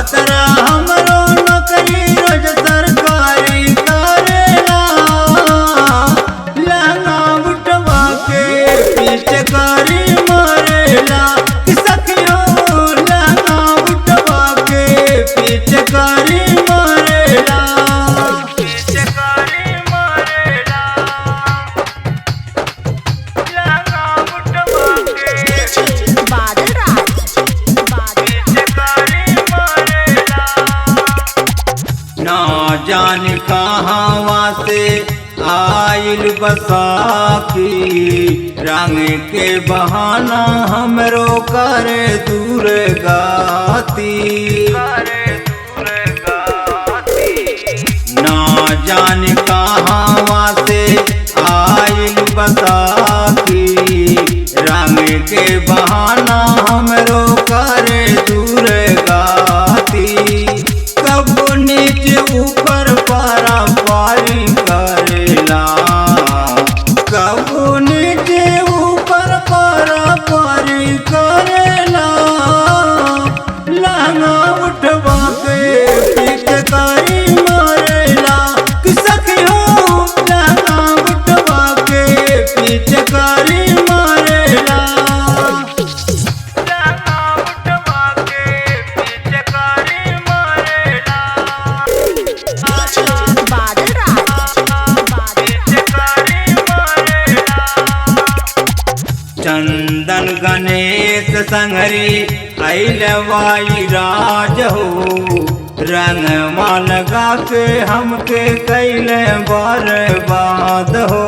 भतरा हमरो नौकरी रोज सरकारी करेला लहंगा उठवा के पिचकारी मारेला सखियो लहंगा उठवा के पिचकारी मारेला पिचकारी मारेला लहंगा उठवा के बादल राज पिचकारी मारेला ना जाने कहाँ से आइल बसाखी रंग के बहाना हमरो करे दूर गाती ना जाने कहाँ से आइल बसाखी रंग के बहाना हमरो करे दूर गाती कब नीचे ऊपर पारा पारी करेला कब नीचे ऊपर पारा पारी करेला लहंगा उठवा के पिचकारी मारेला सखियो लहंगा उठवा के पिचकारी मारेला लहंगा उठवा के पिचकारी मारेला बादल राज चंदन गणेश संहरी अइलवाई राज हो रंग लगा के हमके कैले बर्बाद हो